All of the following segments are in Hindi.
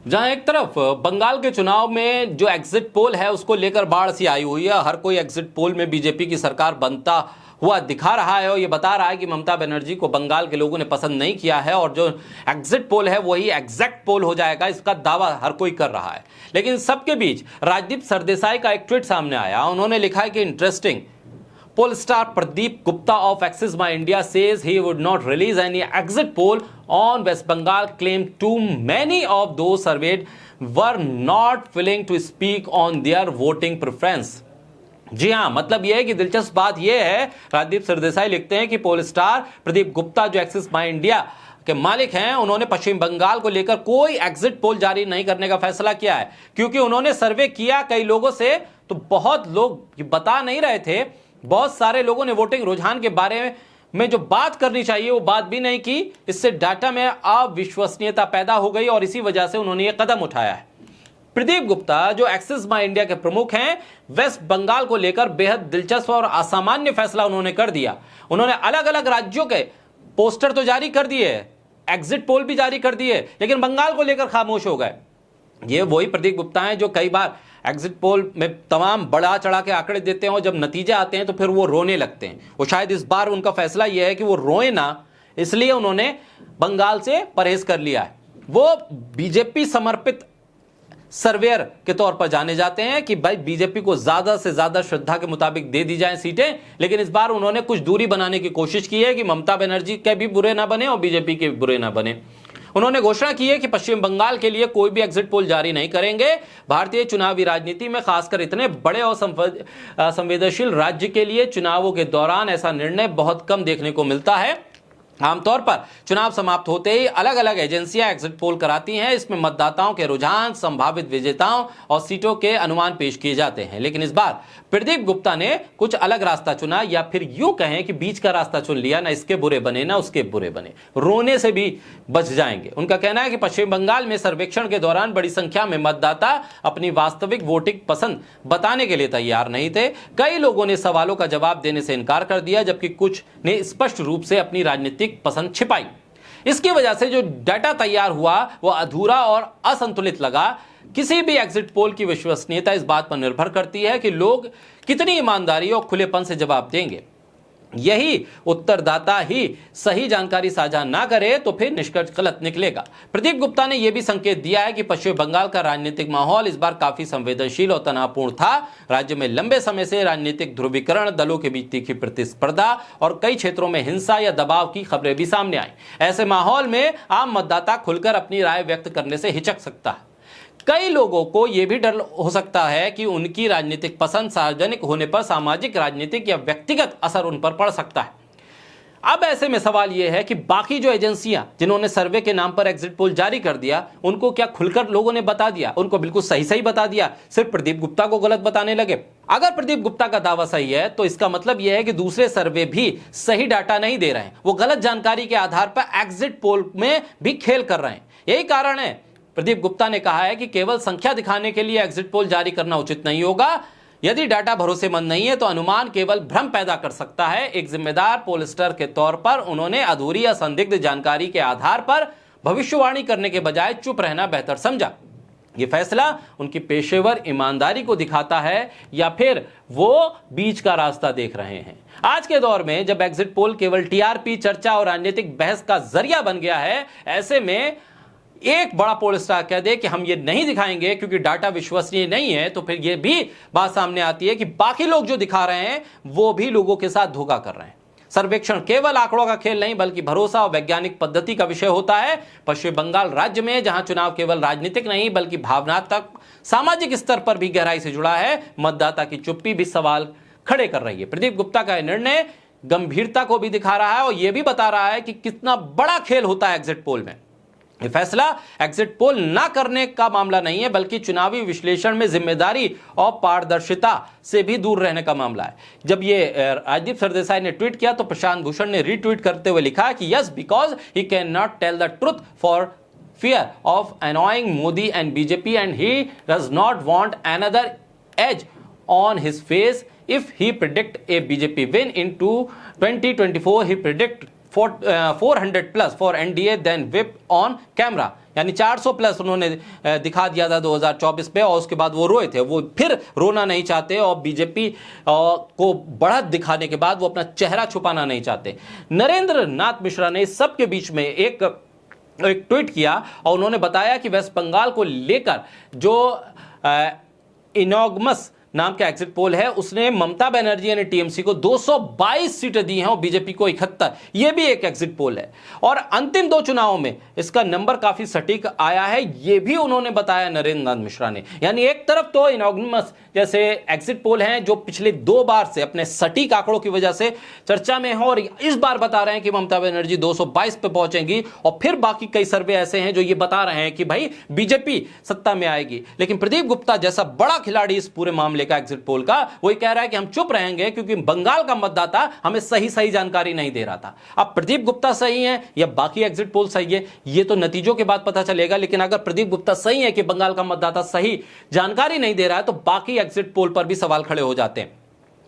जहां एक तरफ बंगाल के चुनाव में जो एग्जिट पोल है उसको लेकर बाढ़ सी आई हुई है। हर कोई एग्जिट पोल में बीजेपी की सरकार बनता हुआ दिखा रहा है और ये बता रहा है कि ममता बनर्जी को बंगाल के लोगों ने पसंद नहीं किया है और जो एग्जिट पोल है वही एग्जैक्ट पोल हो जाएगा, इसका दावा हर कोई कर रहा है। लेकिन सबके बीच राजदीप सरदेसाई का एक ट्वीट सामने आया। उन्होंने लिखा है कि interesting, pollstar Pradeep Gupta of Axis My India says he would not release any exit poll on West Bengal, claimed too many of those surveyed were not willing to speak on their voting preference। जी हां, मतलब यह है कि दिलचस्प बात यह है, राजदीप सरदेसाई लिखते हैं कि पोल स्टार प्रदीप गुप्ता जो एक्सिस माई इंडिया के मालिक हैं, उन्होंने पश्चिम बंगाल को लेकर कोई एग्जिट पोल जारी नहीं करने का फैसला किया है, क्योंकि उन्होंने सर्वे किया कई लोगों से, तो बहुत लोग बता नहीं रहे थे। बहुत सारे लोगों ने वोटिंग रुझान के बारे में जो बात करनी चाहिए वो बात भी नहीं की। इससे डाटा में अविश्वसनीयता पैदा हो गई और इसी वजह से उन्होंने ये कदम उठाया है। प्रदीप गुप्ता जो एक्सिस माई इंडिया के प्रमुख हैं, वेस्ट बंगाल को लेकर बेहद दिलचस्प और असामान्य फैसला उन्होंने कर दिया। उन्होंने अलग अलग राज्यों के पोस्टर तो जारी कर दिए, एग्जिट पोल भी जारी कर दिए, लेकिन बंगाल को लेकर खामोश हो गए। ये वही प्रदीप गुप्ता हैं जो कई बार एग्जिट पोल में तमाम बढ़ा चढ़ा के आंकड़े देते हैं और जब नतीजे आते हैं तो फिर वो रोने लगते हैं। वो शायद इस बार उनका फैसला यह है कि वो रोए ना, इसलिए उन्होंने बंगाल से परहेज कर लिया है। वो बीजेपी समर्पित सर्वेयर के तौर पर जाने जाते हैं कि भाई बीजेपी को ज्यादा से ज्यादा श्रद्धा के मुताबिक दे दी जाएं सीटें, लेकिन इस बार उन्होंने कुछ दूरी बनाने की कोशिश की है कि ममता बनर्जी के भी बुरे ना बने और बीजेपी के भी बुरे ना बने। उन्होंने घोषणा की है कि पश्चिम बंगाल के लिए कोई भी एग्जिट पोल जारी नहीं करेंगे। भारतीय चुनावी राजनीति में खासकर इतने बड़े और संवेदनशील राज्य के लिए चुनावों के दौरान ऐसा निर्णय बहुत कम देखने को मिलता है। आमतौर पर चुनाव समाप्त होते ही अलग अलग एजेंसियां एग्जिट पोल कराती हैं। इसमें मतदाताओं के रुझान, संभावित विजेताओं और सीटों के अनुमान पेश किए जाते हैं। लेकिन इस बार प्रदीप गुप्ता ने कुछ अलग रास्ता चुना, या फिर यूं कहें कि बीच का रास्ता चुन लिया। ना इसके बुरे बने ना उसके बुरे बने, रोने से भी बच जाएंगे। उनका कहना है कि पश्चिम बंगाल में सर्वेक्षण के दौरान बड़ी संख्या में मतदाता अपनी वास्तविक वोटिंग पसंद बताने के लिए तैयार नहीं थे। कई लोगों ने सवालों का जवाब देने से इनकार कर दिया, जबकि कुछ ने स्पष्ट रूप से अपनी राजनीतिक पसंद छिपाई। इसकी वजह से जो डाटा तैयार हुआ वो अधूरा और असंतुलित लगा। किसी भी एग्जिट पोल की विश्वसनीयता इस बात पर निर्भर करती है कि लोग कितनी ईमानदारी और खुलेपन से जवाब देंगे। यही उत्तरदाता ही सही जानकारी साझा ना करे तो फिर निष्कर्ष गलत निकलेगा। प्रदीप गुप्ता ने यह भी संकेत दिया है कि पश्चिम बंगाल का राजनीतिक माहौल इस बार काफी संवेदनशील और तनावपूर्ण था। राज्य में लंबे समय से राजनीतिक ध्रुवीकरण, दलों के बीच तीखी प्रतिस्पर्धा और कई क्षेत्रों में हिंसा या दबाव की खबरें भी सामने आई। ऐसे माहौल में आम मतदाता खुलकर अपनी राय व्यक्त करने से हिचक सकता है। कई लोगों को यह भी डर हो सकता है कि उनकी राजनीतिक पसंद सार्वजनिक होने पर सामाजिक, राजनीतिक या व्यक्तिगत असर उन पर पड़ सकता है। अब ऐसे में सवाल यह है कि बाकी जो एजेंसियां जिन्होंने सर्वे के नाम पर एग्जिट पोल जारी कर दिया, उनको क्या खुलकर लोगों ने बता दिया? उनको बिल्कुल सही सही बता दिया, सिर्फ प्रदीप गुप्ता को गलत बताने लगे? अगर प्रदीप गुप्ता का दावा सही है तो इसका मतलब यह है कि दूसरे सर्वे भी सही डाटा नहीं दे रहे हैं, वो गलत जानकारी के आधार पर एग्जिट पोल में भी खेल कर रहे हैं। यही कारण है प्रदीप गुप्ता ने कहा है कि केवल संख्या दिखाने के लिए एग्जिट पोल जारी करना उचित नहीं होगा। यदि डाटा भरोसेमंद नहीं है तो अनुमान केवल भ्रम पैदा कर सकता है। एक जिम्मेदार पोलस्टर के तौर पर उन्होंने अधूरी या संदिग्ध जानकारी के आधार पर भविष्यवाणी करने के बजाय चुप रहना बेहतर समझा। यह फैसला उनकी पेशेवर ईमानदारी को दिखाता है या फिर वो बीच का रास्ता देख रहे हैं। आज के दौर में जब एग्जिट पोल केवल टीआरपी, चर्चा और राजनीतिक बहस का जरिया बन गया है, ऐसे में एक बड़ा पोल स्टार कह दे कि हम ये नहीं दिखाएंगे क्योंकि डाटा विश्वसनीय नहीं है, तो फिर ये भी बात सामने आती है कि बाकी लोग जो दिखा रहे हैं वो भी लोगों के साथ धोखा कर रहे हैं। सर्वेक्षण केवल आंकड़ों का खेल नहीं बल्कि भरोसा और वैज्ञानिक पद्धति का विषय होता है। पश्चिम बंगाल राज्य में जहां चुनाव केवल राजनीतिक नहीं बल्कि भावनात्मक, सामाजिक स्तर पर भी गहराई से जुड़ा है, मतदाता की चुप्पी भी सवाल खड़े कर रही है। प्रदीप गुप्ता का निर्णय गंभीरता को भी दिखा रहा है और यह भी बता रहा है कि कितना बड़ा खेल होता है एग्जिट पोल में। यह फैसला एग्जिट पोल ना करने का मामला नहीं है बल्कि चुनावी विश्लेषण में जिम्मेदारी और पारदर्शिता से भी दूर रहने का मामला है। जब ये राजदीप सरदेसाई ने ट्वीट किया तो प्रशांत भूषण ने रीट्वीट करते हुए लिखा कि yes, because he can not tell the truth for fear of annoying Modi and BJP, and he does not want another edge on his face. If he predict a BJP win into 2024, he predict 400 plus for NDA then whip on camera। यानी 400 प्लस उन्होंने दिखा दिया था 2024 पे, और उसके बाद वो रोए थे। वो फिर रोना नहीं चाहते और बीजेपी को बढ़त दिखाने के बाद वो अपना चेहरा छुपाना नहीं चाहते। नरेंद्र नाथ मिश्रा ने इस सब के बीच में एक ट्वीट किया और उन्होंने बताया कि वेस्ट बंगाल को लेकर जो इनॉग्मस नाम का एग्जिट पोल है, उसने ममता बनर्जी यानी टीएमसी को 222 सीटें दी हैं और बीजेपी को 71। यह भी एक एग्जिट पोल है और अंतिम 2 चुनावों में इसका नंबर काफी सटीक आया है, यह भी उन्होंने बताया नरेंद्र नाथ मिश्रा ने। यानी एक तरफ तो इनॉग्मस जैसे एग्जिट पोल हैं जो पिछले 2 बार से अपने सटीक आंकड़ों की वजह से चर्चा में है और इस बार बता रहे हैं कि ममता बनर्जी 222 पे पहुंचेंगी, और फिर बाकी कई सर्वे ऐसे हैं जो ये बता रहे हैं कि भाई बीजेपी सत्ता में आएगी। लेकिन प्रदीप गुप्ता जैसा बड़ा खिलाड़ी इस पूरे मामले का एग्जिट पोल का, वो कह रहा है कि हम चुप रहेंगे क्योंकि बंगाल का मतदाता हमें सही जानकारी नहीं दे रहा था। अब प्रदीप गुप्ता सही है या बाकी एग्जिट पोल सही है, ये तो नतीजों के बाद पता चलेगा। लेकिन अगर प्रदीप गुप्ता सही है कि बंगाल का मतदाता सही जानकारी नहीं दे रहा है, तो बाकी एग्जिट पोल पर भी सवाल खड़े हो जाते हैं।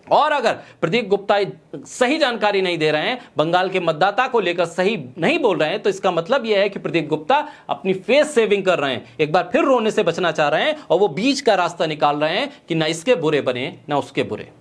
और अगर प्रदीप गुप्ता सही जानकारी नहीं दे रहे हैं, बंगाल के मतदाता को लेकर सही नहीं बोल रहे हैं, तो इसका मतलब यह है कि प्रदीप गुप्ता अपनी फेस सेविंग कर रहे हैं, एक बार फिर रोने से बचना चाह रहे हैं और वो बीच का रास्ता निकाल रहे हैं कि ना इसके बुरे बने ना उसके बुरे।